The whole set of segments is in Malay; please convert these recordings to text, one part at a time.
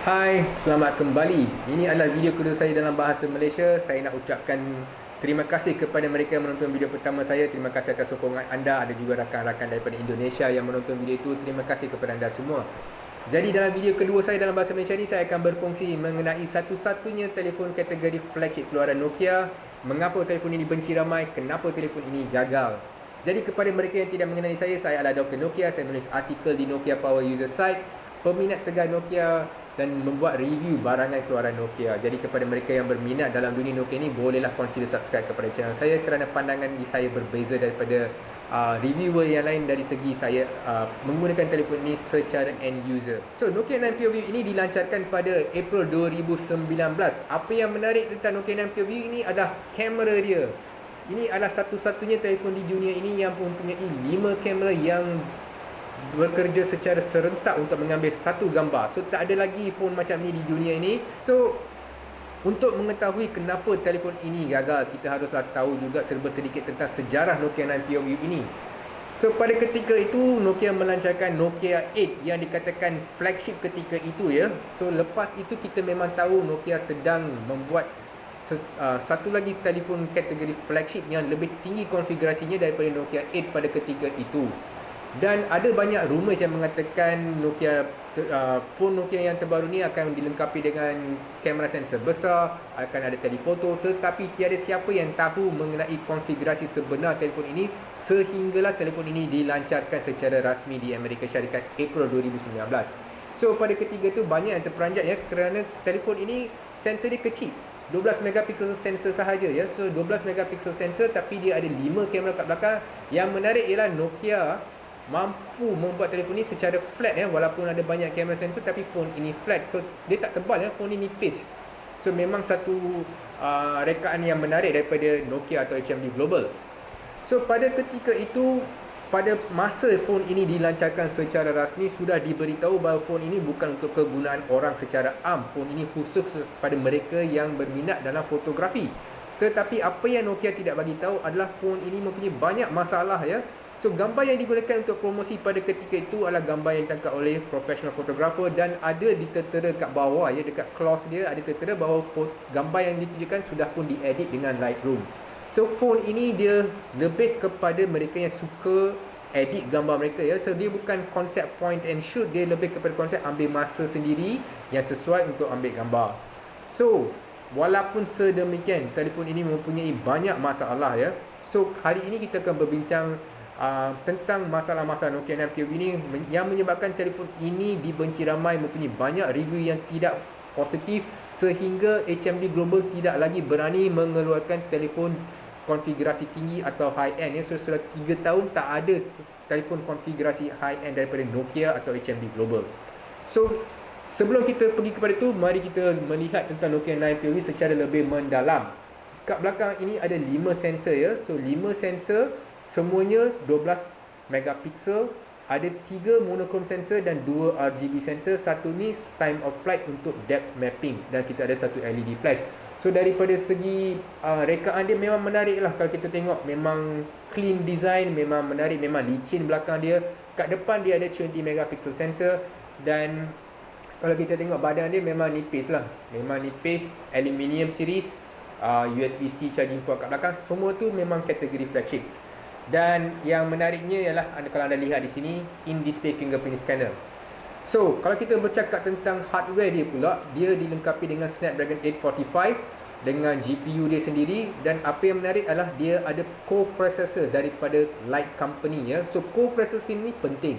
Hai, selamat kembali. Ini adalah video kedua saya dalam bahasa Malaysia. Saya nak ucapkan terima kasih kepada mereka yang menonton video pertama saya. Terima kasih atas sokongan anda. Ada juga rakan-rakan daripada Indonesia yang menonton video itu. Terima kasih kepada anda semua. Jadi dalam video kedua saya dalam bahasa Malaysia ni, saya akan berkongsi mengenai satu-satunya telefon kategori flagship keluaran Nokia. Mengapa telefon ini benci ramai? Kenapa telefon ini gagal? Jadi kepada mereka yang tidak mengenali saya adalah Dr. Nokia. Saya menulis artikel di Nokia Power User Site, peminat tegar Nokia, dan membuat review barangan keluaran Nokia. Jadi kepada mereka yang berminat dalam dunia Nokia ni, bolehlah consider subscribe kepada channel saya kerana pandangan saya berbeza daripada reviewer yang lain dari segi saya menggunakan telefon ini secara end user. So Nokia 9 PureView ini dilancarkan pada April 2019. Apa yang menarik tentang Nokia 9 PureView ini adalah kamera dia. Ini adalah satu-satunya telefon di dunia ini yang mempunyai 5 kamera yang bekerja secara serentak untuk mengambil satu gambar. So tak ada lagi phone macam ni di dunia ini. So untuk mengetahui kenapa telefon ini gagal, kita haruslah tahu juga serba sedikit tentang sejarah Nokia 9 PureView ini. So pada ketika itu Nokia melancarkan Nokia 8 yang dikatakan flagship ketika itu ya. So lepas itu kita memang tahu Nokia sedang membuat satu lagi telefon kategori flagship yang lebih tinggi konfigurasinya daripada Nokia 8 pada ketika itu. Dan ada banyak rumours yang mengatakan phone Nokia yang terbaru ni akan dilengkapi dengan kamera sensor besar, akan ada telefoto, tetapi tiada siapa yang tahu mengenai konfigurasi sebenar telefon ini sehinggalah telefon ini dilancarkan secara rasmi di Amerika Syarikat April 2019. So pada ketika itu banyak yang terperanjat ya, kerana telefon ini sensor dia kecil, 12 megapixel sensor sahaja ya. So 12 megapixel sensor tapi dia ada 5 kamera kat belakang. Yang menarik ialah Nokia mampu membuat telefon ni secara flat ya, walaupun ada banyak kamera sensor tapi phone ini flat. So dia tak tebal ya, phone ini nipis. So memang satu rekaan yang menarik daripada Nokia atau HMD Global. So pada ketika itu, pada masa phone ini dilancarkan secara rasmi, sudah diberitahu bahawa phone ini bukan untuk kegunaan orang secara am. Phone ini khusus pada mereka yang berminat dalam fotografi. Tetapi apa yang Nokia tidak bagi tahu adalah phone ini mempunyai banyak masalah ya. So gambar yang digunakan untuk promosi pada ketika itu adalah gambar yang ditangkap oleh professional photographer, dan ada ditera kat bawah ya, dekat close dia ada tertera bahawa gambar yang ditunjukkan sudah pun diedit dengan Lightroom. So phone ini dia lebih kepada mereka yang suka edit gambar mereka ya. So dia bukan konsep point and shoot, dia lebih kepada konsep ambil masa sendiri yang sesuai untuk ambil gambar. So walaupun sedemikian, telefon ini mempunyai banyak masalah ya. So hari ini kita akan berbincang tentang masalah-masalah Nokia 9 PureView ini yang menyebabkan telefon ini dibenci ramai, mempunyai banyak review yang tidak positif, sehingga HMD Global tidak lagi berani mengeluarkan telefon konfigurasi tinggi atau high-end ya. So sudah 3 tahun tak ada telefon konfigurasi high-end daripada Nokia atau HMD Global. So sebelum kita pergi kepada itu, mari kita melihat tentang Nokia 9 PureView secara lebih mendalam. Kat belakang ini ada 5 sensor ya. So 5 sensor, semuanya 12 megapixel, ada 3 monochrome sensor dan 2 RGB sensor. Satu ni time of flight untuk depth mapping, dan kita ada satu LED flash. So daripada segi rekaan dia memang menarik lah. Kalau kita tengok memang clean design, memang menarik, memang licin belakang dia. Kat depan dia ada 20 megapixel sensor, dan kalau kita tengok badan dia memang nipis lah, memang nipis, aluminium series, USB-C charging port kat belakang, semua tu memang kategori flagship. Dan yang menariknya ialah kalau anda lihat di sini, in-display fingerprint scanner. So kalau kita bercakap tentang hardware dia pula, dia dilengkapi dengan Snapdragon 845 dengan GPU dia sendiri. Dan apa yang menarik adalah dia ada co-processor daripada Light Company ya. So co-processor ini penting.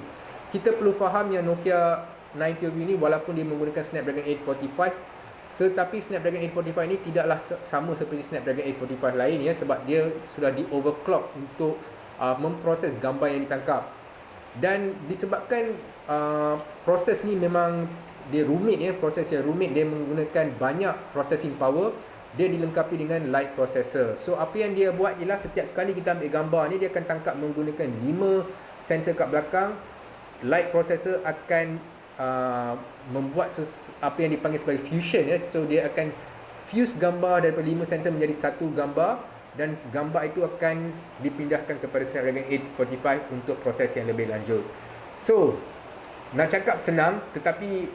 Kita perlu faham yang Nokia 9 PureView ini walaupun dia menggunakan Snapdragon 845, tetapi Snapdragon 845 ini tidaklah sama seperti Snapdragon 845 lain ya, sebab dia sudah di overclock untuk memproses gambar yang ditangkap. Dan disebabkan proses ni memang dia rumit ya, proses yang rumit, dia menggunakan banyak processing power, dia dilengkapi dengan light processor. So apa yang dia buat ialah setiap kali kita ambil gambar ni, dia akan tangkap menggunakan 5 sensor kat belakang. Light processor akan membuat apa yang dipanggil sebagai fusion ya. So dia akan fuse gambar daripada 5 sensor menjadi satu gambar, dan gambar itu akan dipindahkan kepada Snapdragon 845 untuk proses yang lebih lanjut. So nak cakap senang, tetapi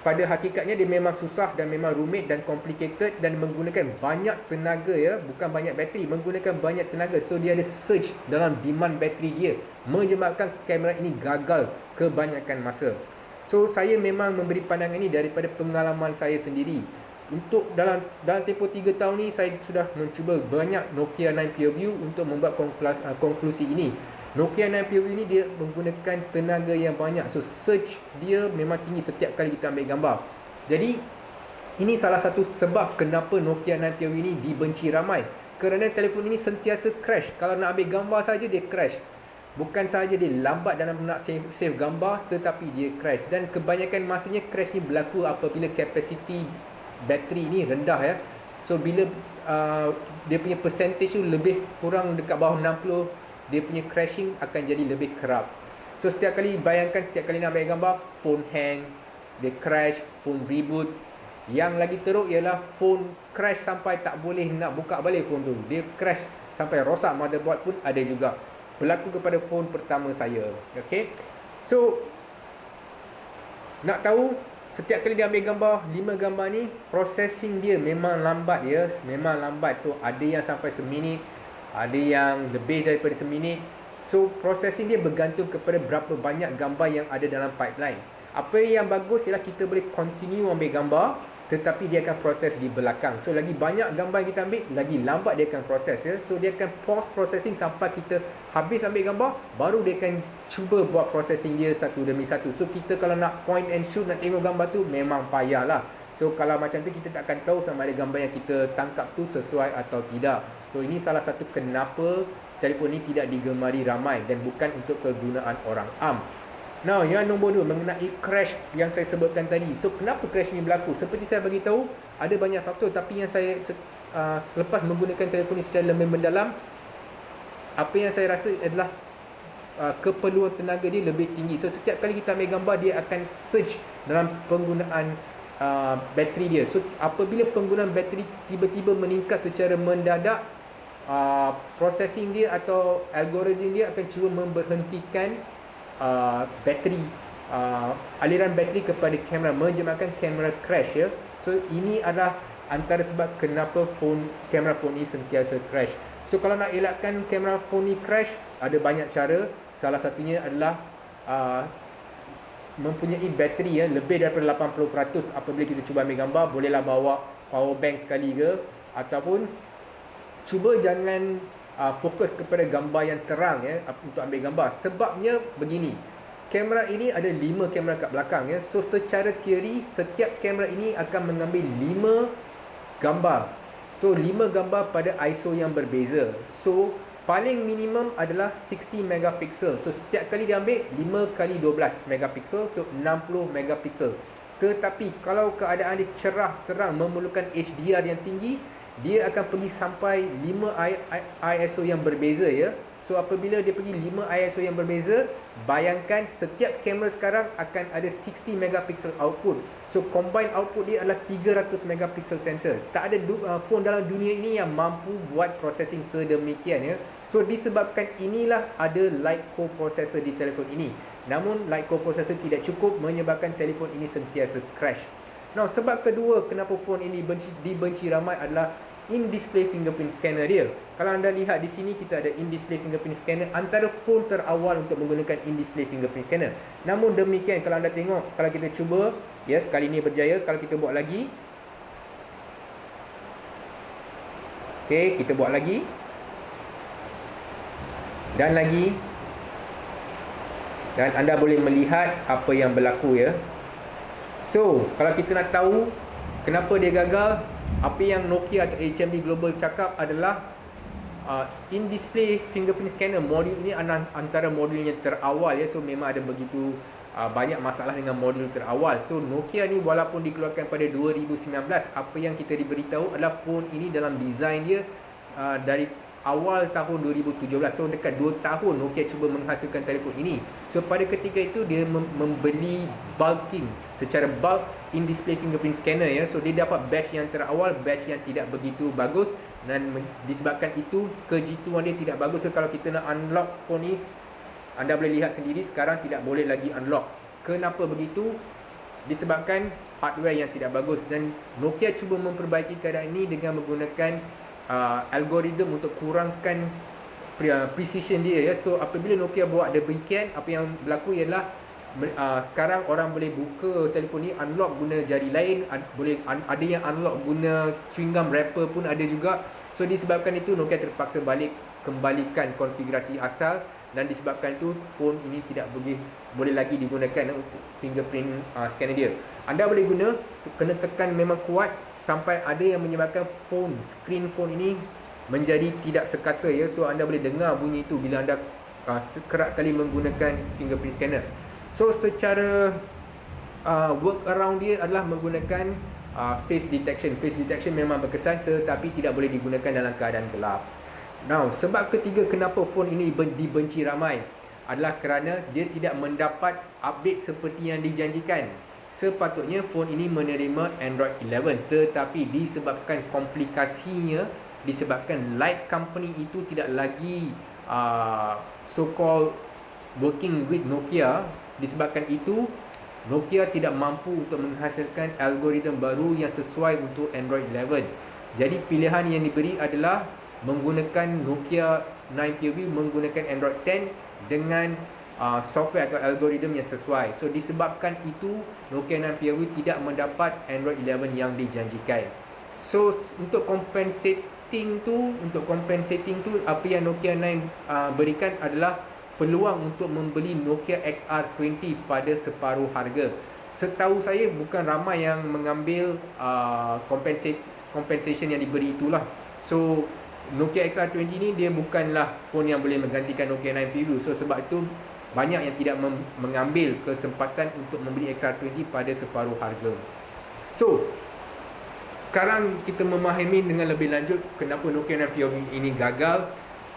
pada hakikatnya dia memang susah dan memang rumit dan complicated dan menggunakan banyak tenaga ya, bukan banyak bateri, menggunakan banyak tenaga. So dia ada surge dalam demand bateri dia, menyebabkan kamera ini gagal kebanyakan masa. So saya memang memberi pandangan ini daripada pengalaman saya sendiri. Untuk dalam tempoh 3 tahun ni saya sudah mencuba banyak Nokia 9 PureView untuk membuat konklusi ini. Nokia 9 PureView ni dia menggunakan tenaga yang banyak. So surge dia memang tinggi setiap kali kita ambil gambar. Jadi ini salah satu sebab kenapa Nokia 9 PureView ini dibenci ramai. Kerana telefon ini sentiasa crash. Kalau nak ambil gambar saja dia crash. Bukan sahaja dia lambat dalam nak save gambar, tetapi dia crash. Dan kebanyakan masanya crash ni berlaku apabila kapasiti bateri ni rendah ya. So bila dia punya percentage tu lebih kurang dekat bawah 60, dia punya crashing akan jadi lebih kerap. So setiap kali, bayangkan setiap kali nak ambil gambar, phone hang, dia crash, phone reboot. Yang lagi teruk ialah phone crash sampai tak boleh nak buka balik phone tu. Dia crash sampai rosak motherboard pun ada juga. Berlaku kepada phone pertama saya. Okay. So nak tahu, setiap kali dia ambil gambar, 5 gambar ni, processing dia memang lambat ya. Memang lambat. So ada yang sampai seminit, ada yang lebih daripada seminit. So processing dia bergantung kepada berapa banyak gambar yang ada dalam pipeline. Apa yang bagus ialah kita boleh continue ambil gambar, tetapi dia akan proses di belakang. So lagi banyak gambar yang kita ambil, lagi lambat dia akan proses ya. So dia akan pause processing sampai kita habis ambil gambar, baru dia akan cuba buat processing dia satu demi satu. So kita kalau nak point and shoot, nak tengok gambar tu, memang payah lah. So kalau macam tu kita tak akan tahu sama ada gambar yang kita tangkap tu sesuai atau tidak. So ini salah satu kenapa telefon ini tidak digemari ramai dan bukan untuk kegunaan orang am. Now yang nombor 2 mengenai crash yang saya sebutkan tadi. So kenapa crash ni berlaku? Seperti saya bagi tahu, ada banyak faktor, tapi yang saya selepas menggunakan telefon ini secara lebih mendalam, apa yang saya rasa adalah keperluan tenaga dia lebih tinggi. So setiap kali kita ambil gambar, dia akan surge dalam penggunaan bateri dia. So apabila penggunaan bateri tiba-tiba meningkat secara mendadak, processing dia atau algoritma dia akan cuba memberhentikan bateri, aliran bateri kepada kamera, menyebabkan kamera crash ya. So ini adalah antara sebab kenapa kamera phone ini sentiasa crash. So kalau nak elakkan kamera phone ini crash, ada banyak cara. Salah satunya adalah mempunyai bateri ya lebih daripada 80% apabila kita cuba ambil gambar. Bolehlah bawa power bank sekali ke, ataupun cuba jangan fokus kepada gambar yang terang ya untuk ambil gambar. Sebabnya begini, kamera ini ada 5 kamera kat belakang ya. So secara teori, setiap kamera ini akan mengambil 5 gambar. So 5 gambar pada ISO yang berbeza. So paling minimum adalah 60 megapiksel. So setiap kali dia ambil 5 kali 12 megapiksel, so 60 megapiksel. Tetapi kalau keadaan dia cerah terang, memerlukan HDR yang tinggi, dia akan pergi sampai 5 ISO yang berbeza ya. So apabila dia pergi 5 ISO yang berbeza, bayangkan setiap kamera sekarang akan ada 60 megapiksel output. So combined output dia adalah 300 megapiksel sensor. Tak ada phone dalam dunia ini yang mampu buat processing sedemikian ya. So disebabkan inilah ada light core processor di telefon ini. Namun light core processor tidak cukup, menyebabkan telefon ini sentiasa crash. Now sebab kedua kenapa phone ini dibenci ramai adalah in-display fingerprint scanner dia. Kalau anda lihat di sini, kita ada in-display fingerprint scanner, antara phone terawal untuk menggunakan in-display fingerprint scanner. Namun demikian, kalau anda tengok, kalau kita cuba, ya sekali ini berjaya, kalau kita buat lagi, okey, kita buat lagi, dan lagi, dan anda boleh melihat apa yang berlaku ya. So kalau kita nak tahu kenapa dia gagal, apa yang Nokia atau HMD Global cakap adalah in-display fingerprint scanner modul ini antara modul yang terawal ya. So memang ada begitu banyak masalah dengan modul terawal. So Nokia ni walaupun dikeluarkan pada 2019, apa yang kita diberitahu adalah phone ini dalam design dia dari awal tahun 2017. So dekat 2 tahun Nokia cuba menghasilkan telefon ini. So pada ketika itu dia membeli bulking secara bulk in-display fingerprint scanner ya. So dia dapat batch yang terawal, batch yang tidak begitu bagus, dan disebabkan itu kejituan dia tidak bagus. So kalau kita nak unlock phone ni, anda boleh lihat sendiri sekarang tidak boleh lagi unlock. Kenapa begitu? Disebabkan hardware yang tidak bagus, dan Nokia cuba memperbaiki keadaan ini dengan menggunakan algoritma untuk kurangkan precision dia ya. So apabila Nokia buat demikian, apa yang berlaku ialah sekarang orang boleh buka telefon ni unlock guna jari lain, ada yang unlock guna chewing gum wrapper pun ada juga. So disebabkan itu Nokia terpaksa kembalikan konfigurasi asal, dan disebabkan itu phone ini tidak boleh lagi digunakan untuk fingerprint scanner dia. Anda boleh guna, kena tekan memang kuat sampai ada yang menyebabkan screen phone ini menjadi tidak sekata ya. So anda boleh dengar bunyi itu bila anda kerap kali menggunakan fingerprint scanner. So secara work around dia adalah menggunakan face detection. Face detection memang berkesan, tetapi tidak boleh digunakan dalam keadaan gelap. Now, sebab ketiga kenapa phone ini dibenci ramai adalah kerana dia tidak mendapat update seperti yang dijanjikan. Sepatutnya phone ini menerima Android 11, tetapi disebabkan komplikasinya, disebabkan Lite company itu tidak lagi so-called working with Nokia, disebabkan itu Nokia tidak mampu untuk menghasilkan algoritma baru yang sesuai untuk Android 11. Jadi pilihan yang diberi adalah menggunakan Nokia 9 POV, menggunakan Android 10 dengan software atau algoritma yang sesuai. So disebabkan itu Nokia 9 POV tidak mendapat Android 11 yang dijanjikan. So untuk compensating tu apa yang Nokia 9 berikan adalah peluang untuk membeli Nokia XR20 pada separuh harga. Setahu saya bukan ramai yang mengambil compensation yang diberi itulah. So Nokia XR20 ni dia bukanlah phone yang boleh menggantikan Nokia 9 POV. So sebab itu banyak yang tidak mengambil kesempatan untuk membeli XR20 pada separuh harga. So sekarang kita memahami dengan lebih lanjut kenapa Nokia 9 POV ini gagal.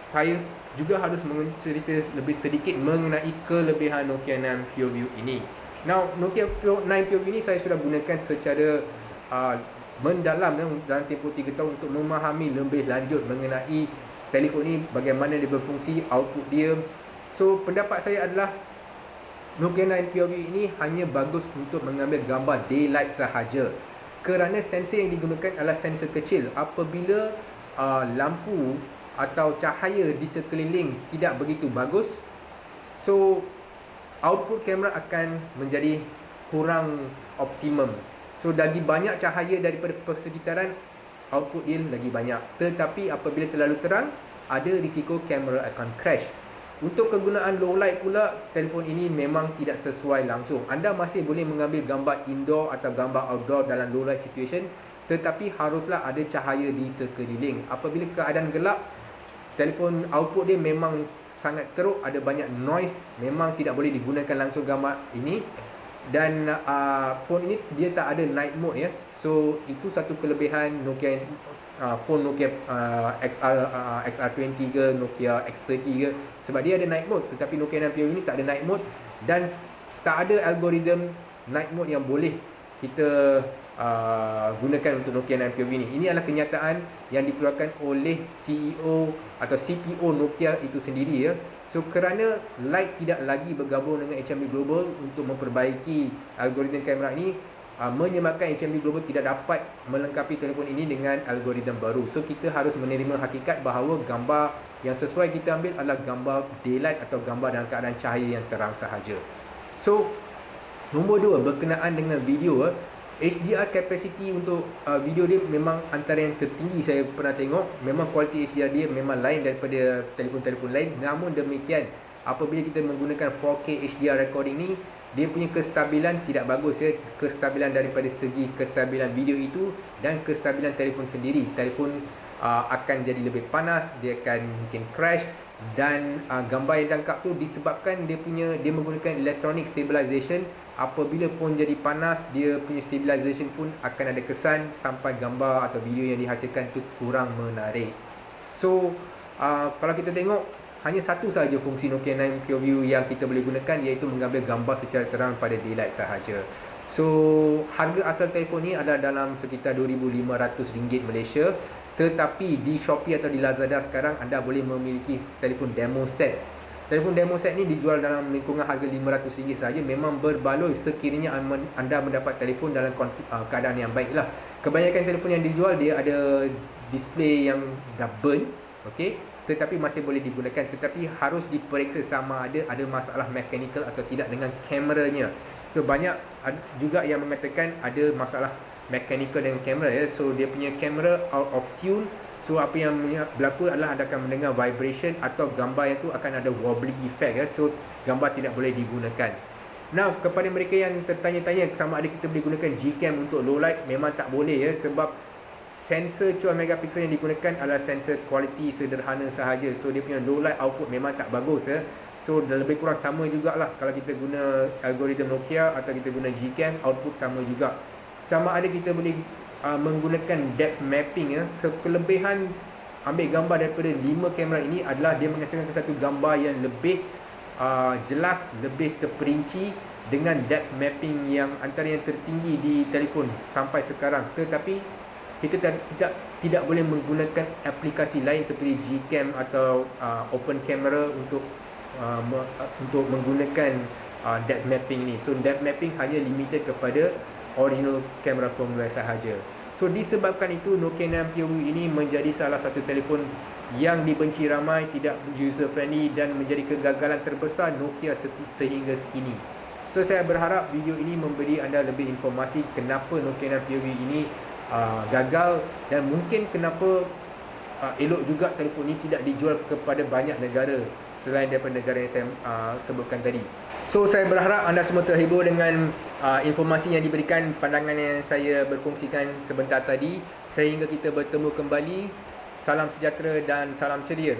Saya juga harus mencerita lebih sedikit mengenai kelebihan Nokia 9 POV ini. Now, Nokia 9 POV ini saya sudah gunakan secara mendalam dalam tempoh 3 tahun untuk memahami lebih lanjut mengenai telefon ini, bagaimana dia berfungsi, output dia. So, pendapat saya adalah Nokia 9 POV ini hanya bagus untuk mengambil gambar daylight sahaja, kerana sensor yang digunakan adalah sensor kecil. Apabila lampu atau cahaya di sekeliling tidak begitu bagus, so output kamera akan menjadi kurang optimum. So lagi banyak cahaya daripada persekitaran, output dia lagi banyak. Tetapi apabila terlalu terang, ada risiko kamera akan crash. Untuk kegunaan low light pula, telefon ini memang tidak sesuai langsung. Anda masih boleh mengambil gambar indoor atau gambar outdoor dalam low light situation, tetapi haruslah ada cahaya di sekeliling. Apabila keadaan gelap, telefon output dia memang sangat teruk, ada banyak noise, memang tidak boleh digunakan langsung gambar ini. Dan phone ini dia tak ada night mode ya. So itu satu kelebihan Nokia phone Nokia XR20 ke Nokia X30 ke, sebab dia ada night mode, tetapi Nokia 9 POV ini tak ada night mode dan tak ada algoritma night mode yang boleh kita gunakan untuk Nokia 9 POV ini. Ini adalah kenyataan yang dikeluarkan oleh CEO atau CPO Nokia itu sendiri ya. So kerana Lite tidak lagi bergabung dengan HMD Global untuk memperbaiki algoritma kamera ini, menyebabkan HMD Global tidak dapat melengkapi telefon ini dengan algoritma baru. So kita harus menerima hakikat bahawa gambar yang sesuai kita ambil adalah gambar daylight atau gambar dalam keadaan cahaya yang terang sahaja. So nombor 2, berkenaan dengan video, HDR capacity untuk video dia memang antara yang tertinggi saya pernah tengok. Memang kualiti HDR dia memang lain daripada telefon-telefon lain. Namun demikian, apabila kita menggunakan 4K HDR recording ni, dia punya kestabilan tidak bagus ya. Kestabilan daripada segi kestabilan video itu dan kestabilan telefon sendiri. Telefon akan jadi lebih panas, dia akan mungkin crash, dan gambar yang tangkap tu disebabkan dia menggunakan electronic stabilization. Apabila phone jadi panas, dia punya stabilization pun akan ada kesan sampai gambar atau video yang dihasilkan tu kurang menarik. So kalau kita tengok, hanya satu sahaja fungsi Nokia 9 PureView yang kita boleh gunakan, iaitu mengambil gambar secara terang pada daylight sahaja. So harga asal telefon ni adalah dalam sekitar RM2,500 Malaysia. Tetapi di Shopee atau di Lazada sekarang anda boleh memiliki telefon demo set Telefon demo set ni dijual dalam lingkungan harga RM500 saja. Memang berbaloi sekiranya anda mendapat telefon dalam keadaan yang baik lah. Kebanyakan telefon yang dijual dia ada display yang dah burn, okey, tetapi masih boleh digunakan, tetapi harus diperiksa sama ada masalah mechanical atau tidak dengan kameranya. So banyak juga yang mengatakan ada masalah mechanical dengan kamera ya. So dia punya kamera out of tune. So apa yang berlaku adalah anda akan mendengar vibration atau gambar yang tu akan ada wobbly effect ya. So gambar tidak boleh digunakan. Now kepada mereka yang tertanya-tanya sama ada kita boleh gunakan Gcam untuk low light, memang tak boleh ya, sebab sensor 12 megapiksel yang digunakan adalah sensor kualiti sederhana sahaja. So dia punya low light output memang tak bagus ya. So lebih kurang sama jugalah kalau kita guna algoritma Nokia atau kita guna Gcam, output sama juga. Sama ada kita boleh menggunakan depth mapping ya. So, kelebihan ambil gambar daripada 5 kamera ini adalah dia menghasilkan satu gambar yang lebih jelas, lebih terperinci dengan depth mapping yang antara yang tertinggi di telefon sampai sekarang. Tetapi kita tidak boleh menggunakan aplikasi lain seperti Gcam atau open camera untuk menggunakan depth mapping ini. So depth mapping hanya limited kepada original kamera firmware sahaja. So disebabkan itu Nokia 6 POV ini menjadi salah satu telefon yang dibenci ramai, tidak user friendly dan menjadi kegagalan terbesar Nokia sehingga kini. So saya berharap video ini memberi anda lebih informasi kenapa Nokia 6 POV ini gagal dan mungkin kenapa elok juga telefon ini tidak dijual kepada banyak negara selain daripada negara yang saya sebutkan tadi. So saya berharap anda semua terhibur dengan informasi yang diberikan, pandangan yang saya berkongsikan sebentar tadi. Sehingga kita bertemu kembali. Salam sejahtera dan salam ceria.